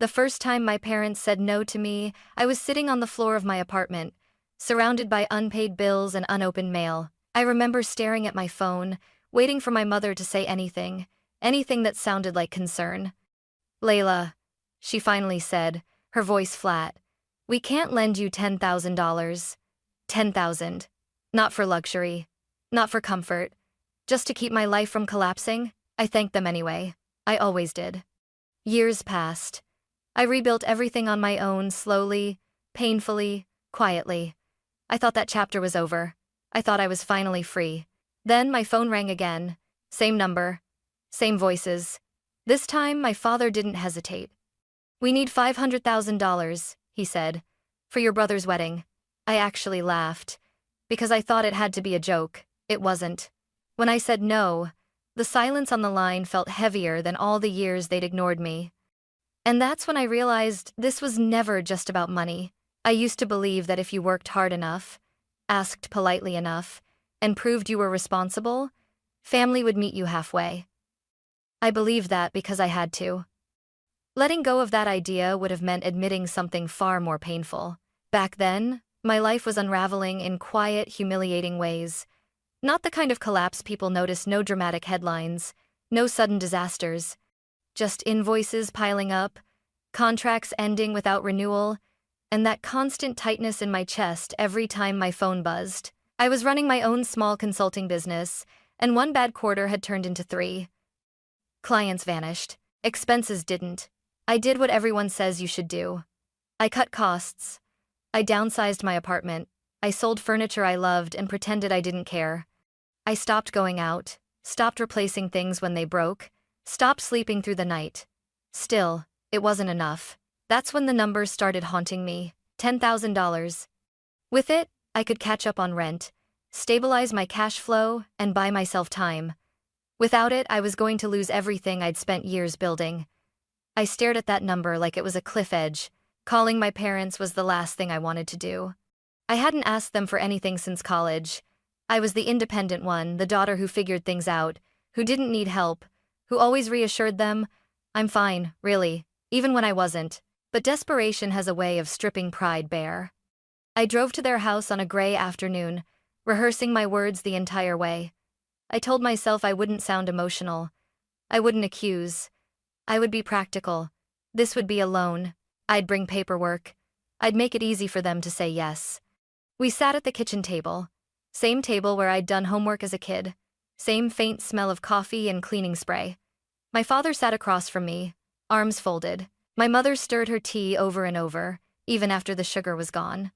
The first time my parents said no to me, I was sitting on the floor of my apartment, surrounded by unpaid bills and unopened mail. I remember staring at my phone, waiting for my mother to say anything, anything that sounded like concern. "Layla," she finally said, her voice flat. "We can't lend you $10,000. 10,000. Not for luxury. Not for comfort. Just to keep my life from collapsing." I thanked them anyway. I always did. Years passed. I rebuilt everything on my own, slowly, painfully, quietly. I thought that chapter was over. I thought I was finally free. Then my phone rang again. Same number. Same voices. This time, my father didn't hesitate. "We need $500,000, he said, "for your brother's wedding." I actually laughed, because I thought it had to be a joke. It wasn't. When I said no, the silence on the line felt heavier than all the years they'd ignored me. And that's when I realized this was never just about money. I used to believe that if you worked hard enough, asked politely enough, and proved you were responsible, family would meet you halfway. I believed that because I had to. Letting go of that idea would have meant admitting something far more painful. Back then, my life was unraveling in quiet, humiliating ways. Not the kind of collapse people notice, no dramatic headlines, no sudden disasters. Just invoices piling up, contracts ending without renewal, and that constant tightness in my chest every time my phone buzzed. I was running my own small consulting business, and one bad quarter had turned into 3. Clients vanished. Expenses didn't. I did what everyone says you should do. I cut costs. I downsized my apartment. I sold furniture I loved and pretended I didn't care. I stopped going out, stopped replacing things when they broke, stopped sleeping through the night. Still, it wasn't enough. That's when the numbers started haunting me. $10,000. With it, I could catch up on rent, stabilize my cash flow, and buy myself time. Without it, I was going to lose everything I'd spent years building. I stared at that number like it was a cliff edge. Calling my parents was the last thing I wanted to do. I hadn't asked them for anything since college. I was the independent one, the daughter who figured things out, who didn't need help, who always reassured them, "I'm fine, really," even when I wasn't. But desperation has a way of stripping pride bare. I drove to their house on a gray afternoon, rehearsing my words the entire way. I told myself I wouldn't sound emotional. I wouldn't accuse. I would be practical. This would be a loan. I'd bring paperwork. I'd make it easy for them to say yes. We sat at the kitchen table. Same table where I'd done homework as a kid. Same faint smell of coffee and cleaning spray. My father sat across from me, arms folded. My mother stirred her tea over and over, even after the sugar was gone.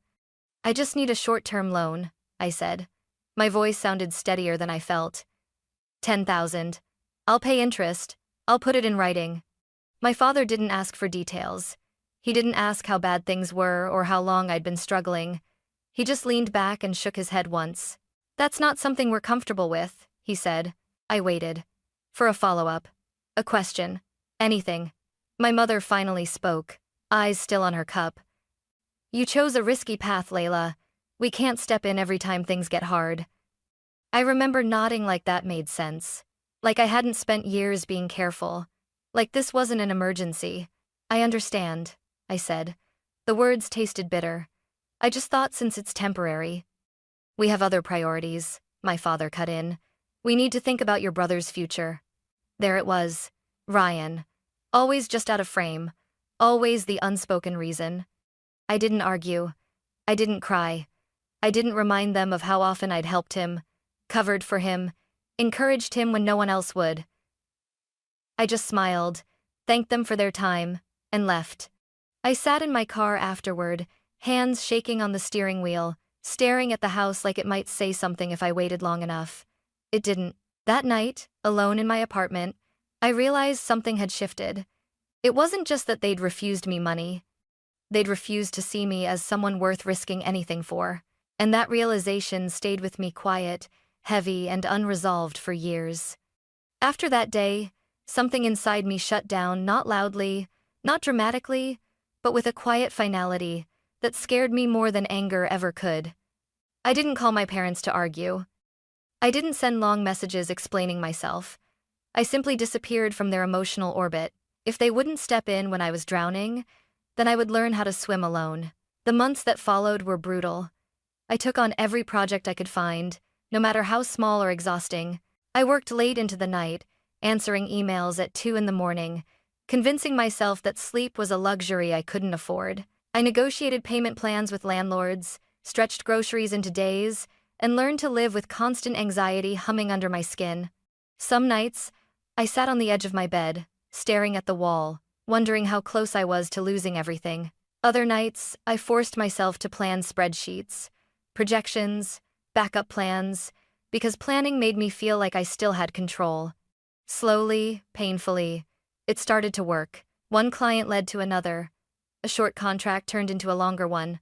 "I just need a short-term loan," I said. My voice sounded steadier than I felt. 10,000. I'll pay interest. I'll put it in writing." My father didn't ask for details. He didn't ask how bad things were or how long I'd been struggling. He just leaned back and shook his head once. "That's not something we're comfortable with," he said. I waited. For a follow-up. A question. Anything. My mother finally spoke, eyes still on her cup. "You chose a risky path, Layla. We can't step in every time things get hard." I remember nodding like that made sense. Like I hadn't spent years being careful. Like this wasn't an emergency. "I understand," I said. The words tasted bitter. "I just thought since it's temporary." "We have other priorities," my father cut in. "We need to think about your brother's future." There it was. Ryan. Always just out of frame. Always the unspoken reason. I didn't argue. I didn't cry. I didn't remind them of how often I'd helped him, covered for him, encouraged him when no one else would. I just smiled, thanked them for their time, and left. I sat in my car afterward, hands shaking on the steering wheel, staring at the house like it might say something if I waited long enough. It didn't. That night, alone in my apartment, I realized something had shifted. It wasn't just that they'd refused me money. They'd refused to see me as someone worth risking anything for. And that realization stayed with me quiet, heavy, and unresolved for years. After that day, something inside me shut down, not loudly, not dramatically, but with a quiet finality that scared me more than anger ever could. I didn't call my parents to argue. I didn't send long messages explaining myself. I simply disappeared from their emotional orbit. If they wouldn't step in when I was drowning, then I would learn how to swim alone. The months that followed were brutal. I took on every project I could find, no matter how small or exhausting. I worked late into the night, answering emails at 2 in the morning, convincing myself that sleep was a luxury I couldn't afford. I negotiated payment plans with landlords, stretched groceries into days, and learned to live with constant anxiety humming under my skin. Some nights, I sat on the edge of my bed, staring at the wall, wondering how close I was to losing everything. Other nights, I forced myself to plan spreadsheets, projections, backup plans, because planning made me feel like I still had control. Slowly, painfully, it started to work. One client led to another. A short contract turned into a longer one.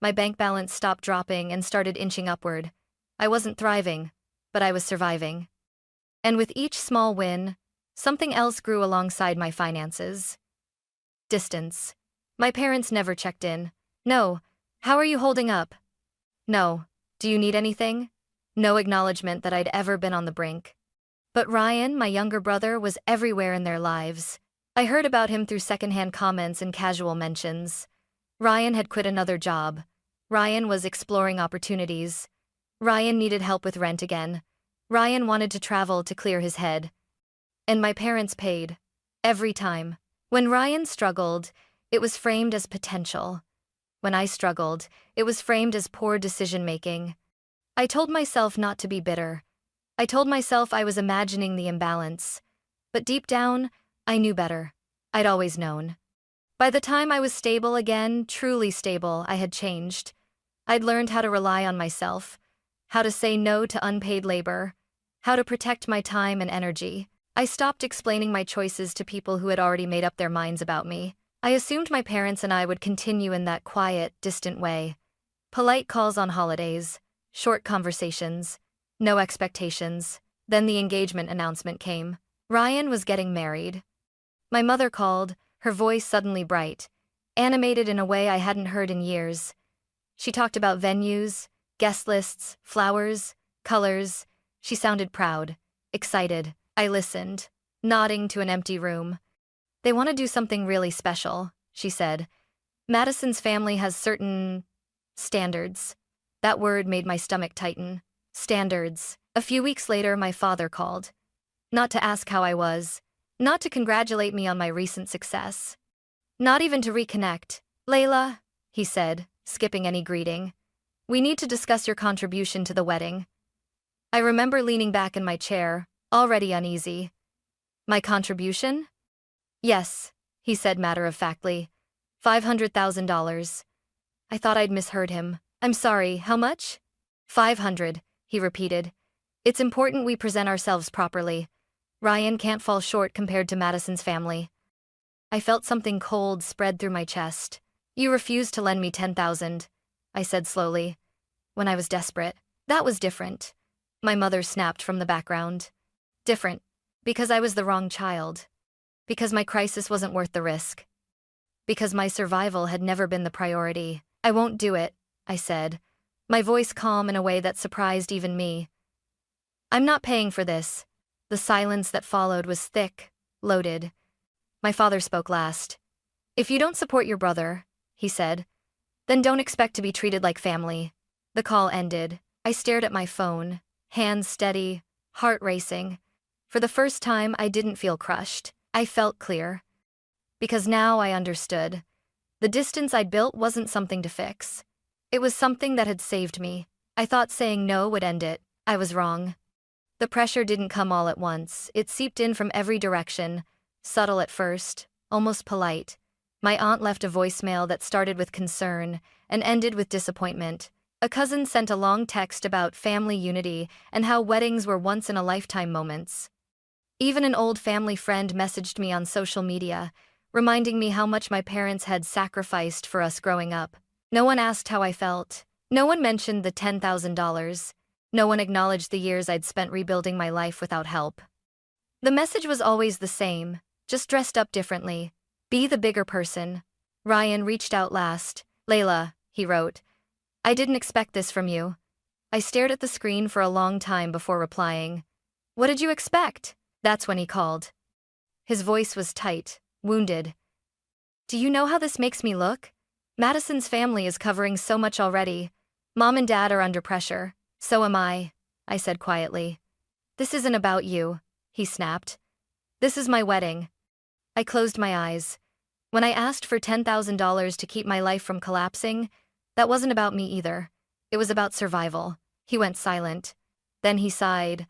My bank balance stopped dropping and started inching upward. I wasn't thriving, but I was surviving. And with each small win, something else grew alongside my finances. Distance. My parents never checked in. No. How are you holding up? No. Do you need anything? No acknowledgement that I'd ever been on the brink. But Ryan, my younger brother, was everywhere in their lives. I heard about him through secondhand comments and casual mentions. Ryan had quit another job. Ryan was exploring opportunities. Ryan needed help with rent again. Ryan wanted to travel to clear his head. And my parents paid. Every time. When Ryan struggled, it was framed as potential. When I struggled, it was framed as poor decision-making. I told myself not to be bitter. I told myself I was imagining the imbalance. But deep down, I knew better. I'd always known. By the time I was stable again, truly stable, I had changed. I'd learned how to rely on myself, how to say no to unpaid labor, how to protect my time and energy. I stopped explaining my choices to people who had already made up their minds about me. I assumed my parents and I would continue in that quiet, distant way. Polite calls on holidays, short conversations, no expectations. Then the engagement announcement came. Ryan was getting married. My mother called, her voice suddenly bright, animated in a way I hadn't heard in years. She talked about venues, guest lists, flowers, colors. She sounded proud, excited. I listened, nodding to an empty room. They want to do something really special, she said. Madison's family has certain standards. That word made my stomach tighten. Standards. A few weeks later, my father called. Not to ask how I was. Not to congratulate me on my recent success. Not even to reconnect. Layla, he said, skipping any greeting. We need to discuss your contribution to the wedding. I remember leaning back in my chair, already uneasy. My contribution? Yes, he said matter-of-factly. $500,000. I thought I'd misheard him. I'm sorry, how much? 500, he repeated. It's important we present ourselves properly. Ryan can't fall short compared to Madison's family. I felt something cold spread through my chest. You refused to lend me 10,000, I said slowly. When I was desperate. That was different. My mother snapped from the background. Different. Because I was the wrong child. Because my crisis wasn't worth the risk. Because my survival had never been the priority. I won't do it, I said, my voice calm in a way that surprised even me. I'm not paying for this. The silence that followed was thick, loaded. My father spoke last. If you don't support your brother, he said, then don't expect to be treated like family. The call ended. I stared at my phone, hands steady, heart racing. For the first time, I didn't feel crushed. I felt clear. Because now I understood. The distance I'd built wasn't something to fix. It was something that had saved me. I thought saying no would end it. I was wrong. The pressure didn't come all at once. It seeped in from every direction, subtle at first, almost polite. My aunt left a voicemail that started with concern and ended with disappointment. A cousin sent a long text about family unity and how weddings were once-in-a-lifetime moments. Even an old family friend messaged me on social media, reminding me how much my parents had sacrificed for us growing up. No one asked how I felt. No one mentioned the $10,000. No one acknowledged the years I'd spent rebuilding my life without help. The message was always the same, just dressed up differently. Be the bigger person. Ryan reached out last. Layla, he wrote. I didn't expect this from you. I stared at the screen for a long time before replying. What did you expect? That's when he called. His voice was tight, wounded. Do you know how this makes me look? Madison's family is covering so much already. Mom and Dad are under pressure. So am I said quietly. This isn't about you, he snapped. This is my wedding. I closed my eyes. When I asked for $10,000 to keep my life from collapsing, that wasn't about me either. It was about survival. He went silent. Then he sighed.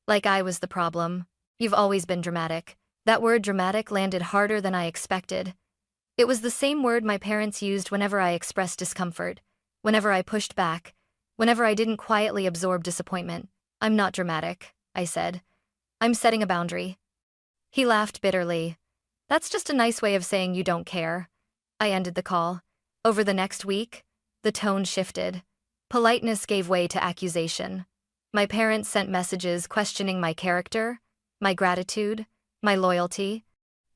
Like I was the problem. You've always been dramatic. That word dramatic landed harder than I expected. It was the same word my parents used whenever I expressed discomfort, whenever I pushed back, whenever I didn't quietly absorb disappointment. I'm not dramatic, I said. I'm setting a boundary. He laughed bitterly. That's just a nice way of saying you don't care. I ended the call. Over the next week, the tone shifted. Politeness gave way to accusation. My parents sent messages questioning my character, my gratitude, my loyalty.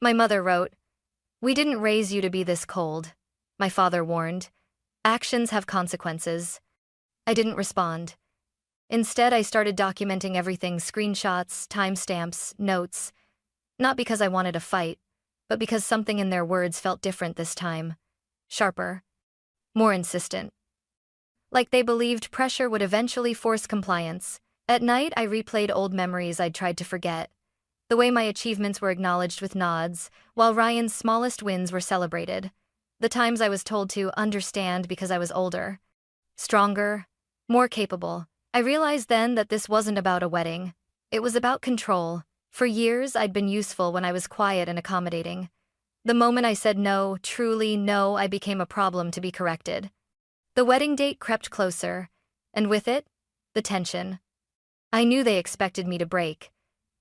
My mother wrote, "We didn't raise you to be this cold." My father warned, "Actions have consequences." I didn't respond. Instead, I started documenting everything: screenshots, timestamps, notes. Not because I wanted a fight, but because something in their words felt different this time. Sharper. More insistent. Like they believed pressure would eventually force compliance. At night, I replayed old memories I'd tried to forget. The way my achievements were acknowledged with nods, while Ryan's smallest wins were celebrated. The times I was told to understand because I was older. Stronger. More capable. I realized then that this wasn't about a wedding. It was about control. For years, I'd been useful when I was quiet and accommodating. The moment I said no, truly no, I became a problem to be corrected. The wedding date crept closer, and with it, the tension. I knew they expected me to break,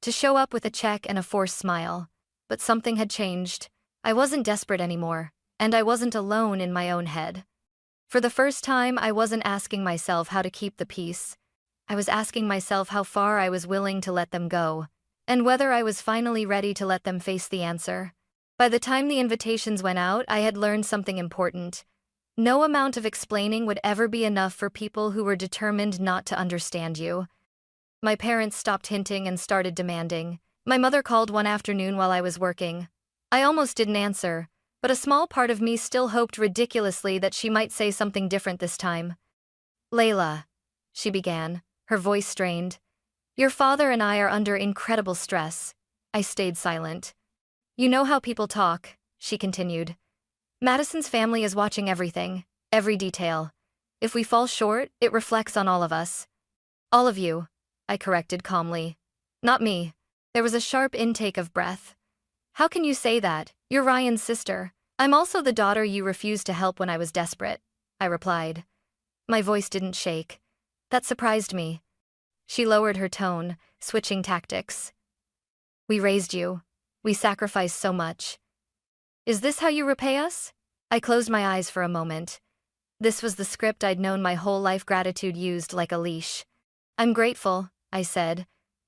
to show up with a check and a forced smile. But something had changed. I wasn't desperate anymore, and I wasn't alone in my own head. For the first time, I wasn't asking myself how to keep the peace. I was asking myself how far I was willing to let them go, and whether I was finally ready to let them face the answer. By the time the invitations went out, I had learned something important. No amount of explaining would ever be enough for people who were determined not to understand you. My parents stopped hinting and started demanding. My mother called one afternoon while I was working. I almost didn't answer, but a small part of me still hoped ridiculously that she might say something different this time. "Layla," she began, her voice strained. "Your father and I are under incredible stress." I stayed silent. "You know how people talk," she continued. "Madison's family is watching everything, every detail. If we fall short, it reflects on all of us." "All of you," I corrected calmly. "Not me." There was a sharp intake of breath. "How can you say that? You're Ryan's sister." "I'm also the daughter you refused to help when I was desperate," I replied. My voice didn't shake. That surprised me. She lowered her tone, switching tactics. "We raised you. We sacrificed so much. Is this how you repay us?" I closed my eyes for a moment. This was the script I'd known my whole life: gratitude used like a leash. "I'm grateful," I said,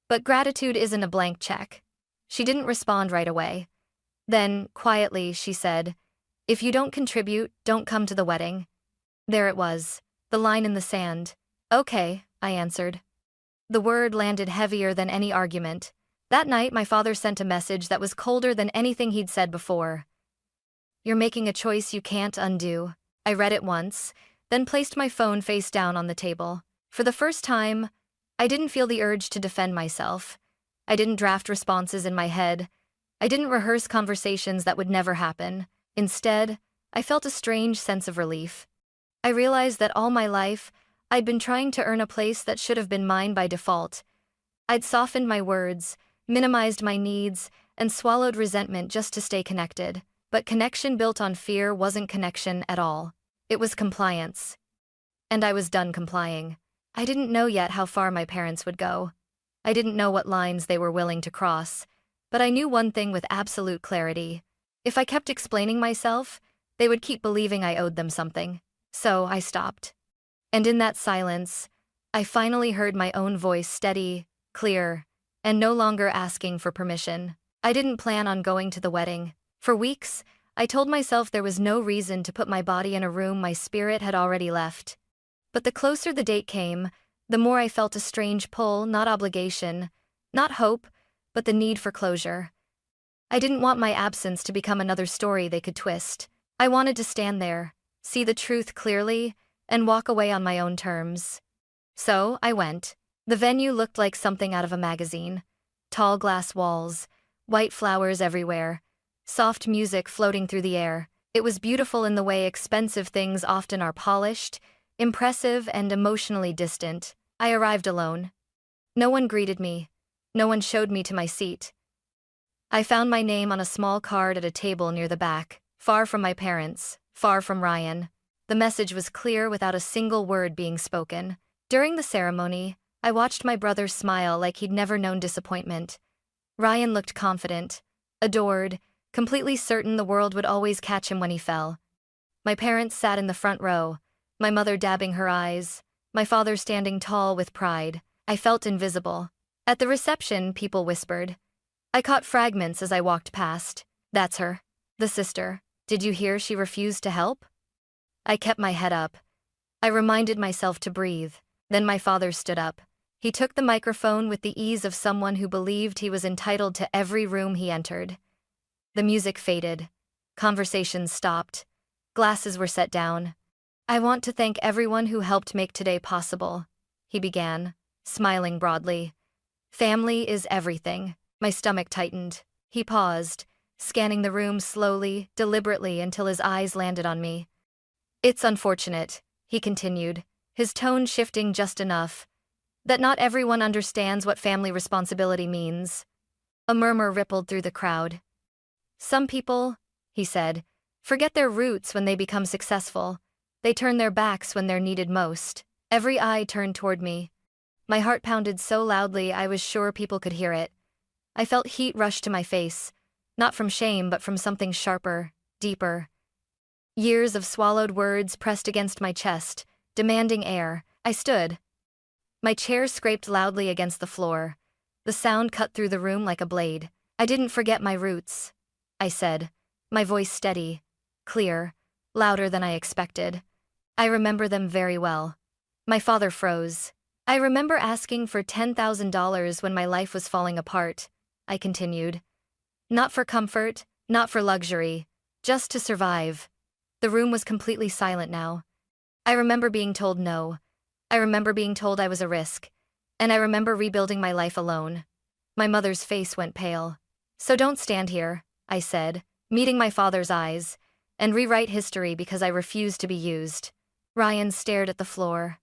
"but gratitude isn't a blank check." She didn't respond right away. Then, quietly, she said, "If you don't contribute, don't come to the wedding." There it was, the line in the sand. "Okay," I answered. The word landed heavier than any argument. That night, my father sent a message that was colder than anything he'd said before. "You're making a choice you can't undo." I read it once, then placed my phone face down on the table. For the first time, I didn't feel the urge to defend myself. I didn't draft responses in my head. I didn't rehearse conversations that would never happen. Instead, I felt a strange sense of relief. I realized that all my life, I'd been trying to earn a place that should have been mine by default. I'd softened my words, minimized my needs, and swallowed resentment just to stay connected. But connection built on fear wasn't connection at all. It was compliance. And I was done complying. I didn't know yet how far my parents would go. I didn't know what lines they were willing to cross. But I knew one thing with absolute clarity. If I kept explaining myself, they would keep believing I owed them something. So I stopped. And in that silence, I finally heard my own voice, steady, clear, and no longer asking for permission. I didn't plan on going to the wedding. For weeks, I told myself there was no reason to put my body in a room my spirit had already left. But the closer the date came, the more I felt a strange pull, not obligation, not hope, but the need for closure. I didn't want my absence to become another story they could twist. I wanted to stand there, see the truth clearly, and walk away on my own terms. So, I went. The venue looked like something out of a magazine. Tall glass walls, white flowers everywhere, soft music floating through the air. It was beautiful in the way expensive things often are: polished, impressive, and emotionally distant. I arrived alone. No one greeted me. No one showed me to my seat. I found my name on a small card at a table near the back, far from my parents, far from Ryan. The message was clear without a single word being spoken. During the ceremony, I watched my brother smile like he'd never known disappointment. Ryan looked confident, adored, completely certain the world would always catch him when he fell. My parents sat in the front row, my mother dabbing her eyes, my father standing tall with pride. I felt invisible. At the reception, people whispered. I caught fragments as I walked past. That's her. The sister. Did you hear she refused to help? I kept my head up. I reminded myself to breathe. Then my father stood up. He took the microphone with the ease of someone who believed he was entitled to every room he entered. The music faded. Conversations stopped. Glasses were set down. I want to thank everyone who helped make today possible, he began, smiling broadly. Family is everything. My stomach tightened. He paused, scanning the room slowly, deliberately until his eyes landed on me. It's unfortunate, he continued, his tone shifting just enough, that not everyone understands what family responsibility means. A murmur rippled through the crowd. Some people, he said, forget their roots when they become successful. They turn their backs when they're needed most. Every eye turned toward me. My heart pounded so loudly I was sure people could hear it. I felt heat rush to my face, not from shame but from something sharper, deeper. Years of swallowed words pressed against my chest, demanding air. I stood. My chair scraped loudly against the floor. The sound cut through the room like a blade. I didn't forget my roots, I said, my voice steady, clear, louder than I expected. I remember them very well. My father froze. I remember asking for $10,000 when my life was falling apart, I continued. Not for comfort, not for luxury, just to survive. The room was completely silent now. I remember being told no. I remember being told I was a risk. And I remember rebuilding my life alone. My mother's face went pale. So don't stand here, I said, meeting my father's eyes, and rewrite history because I refuse to be used. Ryan stared at the floor.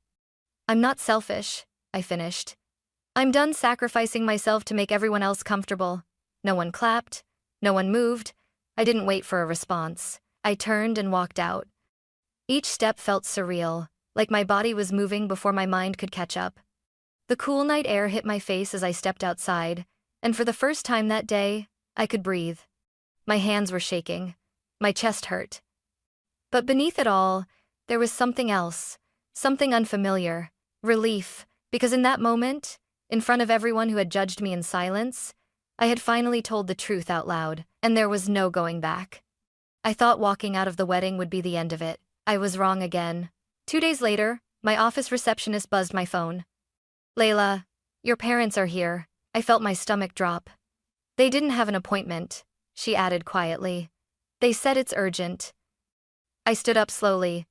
I'm not selfish, I finished. I'm done sacrificing myself to make everyone else comfortable. No one clapped. No one moved. I didn't wait for a response. I turned and walked out. Each step felt surreal, like my body was moving before my mind could catch up. The cool night air hit my face as I stepped outside, and for the first time that day, I could breathe. My hands were shaking. My chest hurt. But beneath it all, there was something else, something unfamiliar, relief, because in that moment, in front of everyone who had judged me in silence, I had finally told the truth out loud, and there was no going back. I thought walking out of the wedding would be the end of it. I was wrong again. 2 days later, my office receptionist buzzed my phone. Layla, your parents are here. I felt my stomach drop. They didn't have an appointment, she added quietly. They said it's urgent. I stood up slowly.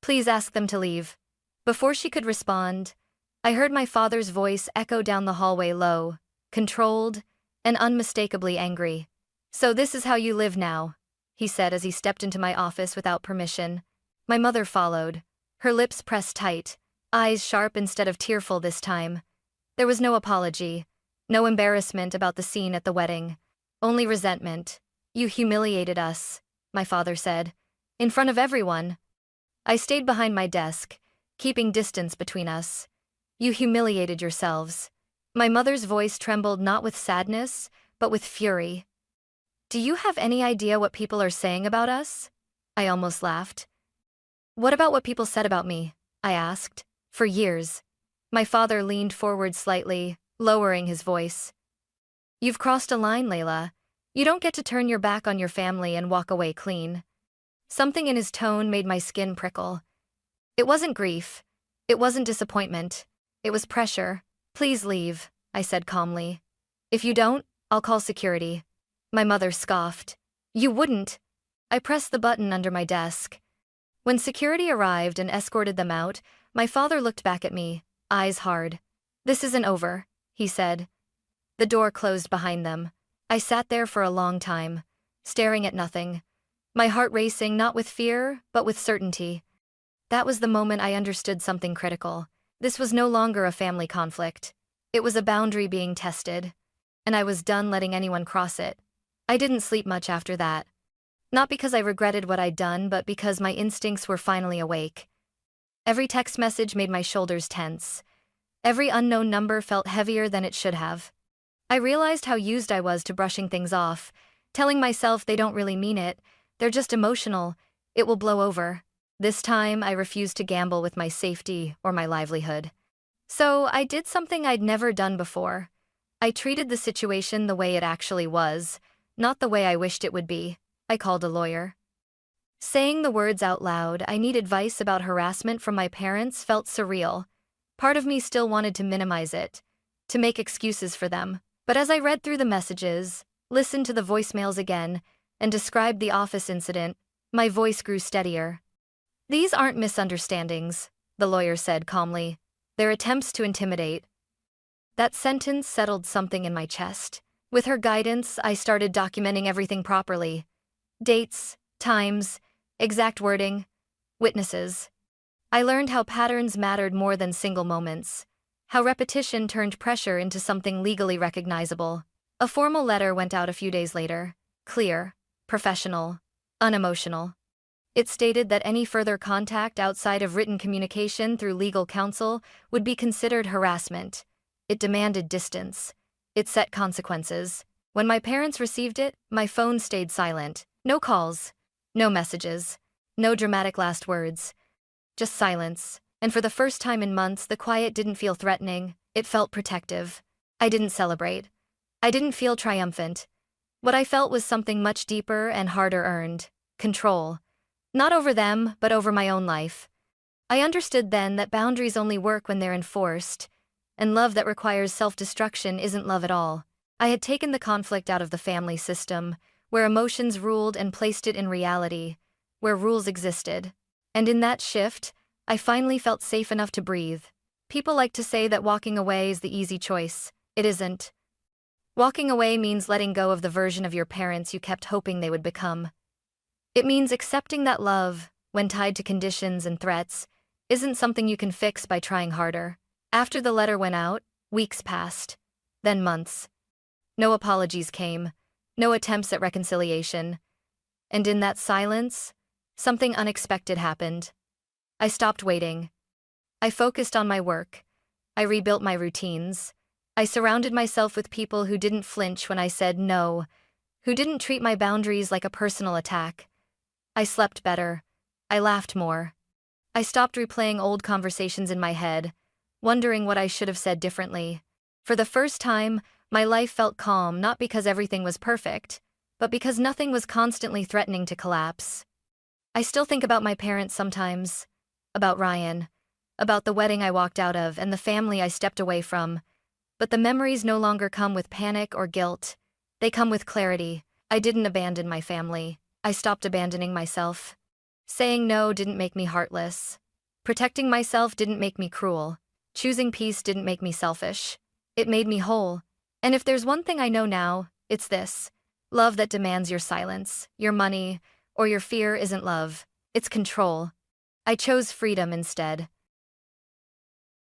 Please ask them to leave. Before she could respond, I heard my father's voice echo down the hallway low, controlled, and unmistakably angry. So this is how you live now, he said as he stepped into my office without permission. My mother followed, her lips pressed tight, eyes sharp instead of tearful this time. There was no apology, no embarrassment about the scene at the wedding, only resentment. You humiliated us, my father said, in front of everyone. I stayed behind my desk, keeping distance between us. You humiliated yourselves. My mother's voice trembled not with sadness, but with fury. Do you have any idea what people are saying about us? I almost laughed. What about what people said about me? I asked. For years. My father leaned forward slightly, lowering his voice. You've crossed a line, Layla. You don't get to turn your back on your family and walk away clean. Something in his tone made my skin prickle. It wasn't grief. It wasn't disappointment. It was pressure. Please leave, I said calmly. If you don't, I'll call security. My mother scoffed. You wouldn't. I pressed the button under my desk. When security arrived and escorted them out, my father looked back at me, eyes hard. This isn't over, he said. The door closed behind them. I sat there for a long time, staring at nothing, my heart racing not with fear, but with certainty. That was the moment I understood something critical. This was no longer a family conflict. It was a boundary being tested, and I was done letting anyone cross it. I didn't sleep much after that. Not because I regretted what I'd done, but because my instincts were finally awake. Every text message made my shoulders tense. Every unknown number felt heavier than it should have. I realized how used I was to brushing things off, telling myself they don't really mean it, they're just emotional, it will blow over. This time, I refused to gamble with my safety or my livelihood. So I did something I'd never done before. I treated the situation the way it actually was, not the way I wished it would be. I called a lawyer. Saying the words out loud, I need advice about harassment from my parents, felt surreal. Part of me still wanted to minimize it, to make excuses for them. But as I read through the messages, listened to the voicemails again, and described the office incident, my voice grew steadier. These aren't misunderstandings, the lawyer said calmly. They're attempts to intimidate. That sentence settled something in my chest. With her guidance, I started documenting everything properly. Dates, times, exact wording, witnesses. I learned how patterns mattered more than single moments, how repetition turned pressure into something legally recognizable. A formal letter went out a few days later, clear, professional, unemotional. It stated that any further contact outside of written communication through legal counsel would be considered harassment. It demanded distance. It set consequences. When my parents received it, my phone stayed silent. No calls, no messages, no dramatic last words. Just silence. And for the first time in months, the quiet didn't feel threatening, it felt protective. I didn't celebrate. I didn't feel triumphant. What I felt was something much deeper and harder earned. Control. Not over them, but over my own life. I understood then that boundaries only work when they're enforced, and love that requires self-destruction isn't love at all. I had taken the conflict out of the family system, where emotions ruled, and placed it in reality, where rules existed. And in that shift, I finally felt safe enough to breathe. People like to say that walking away is the easy choice. It isn't. Walking away means letting go of the version of your parents you kept hoping they would become. It means accepting that love, when tied to conditions and threats, isn't something you can fix by trying harder. After the letter went out, weeks passed, then months. No apologies came, no attempts at reconciliation. And in that silence, something unexpected happened. I stopped waiting. I focused on my work. I rebuilt my routines. I surrounded myself with people who didn't flinch when I said no, who didn't treat my boundaries like a personal attack. I slept better. I laughed more. I stopped replaying old conversations in my head, wondering what I should have said differently. For the first time, my life felt calm, not because everything was perfect, but because nothing was constantly threatening to collapse. I still think about my parents sometimes, about Ryan, about the wedding I walked out of and the family I stepped away from. But the memories no longer come with panic or guilt. They come with clarity. I didn't abandon my family. I stopped abandoning myself. Saying no didn't make me heartless. Protecting myself didn't make me cruel. Choosing peace didn't make me selfish. It made me whole. And if there's one thing I know now, it's this. Love that demands your silence, your money, or your fear isn't love. It's control. I chose freedom instead.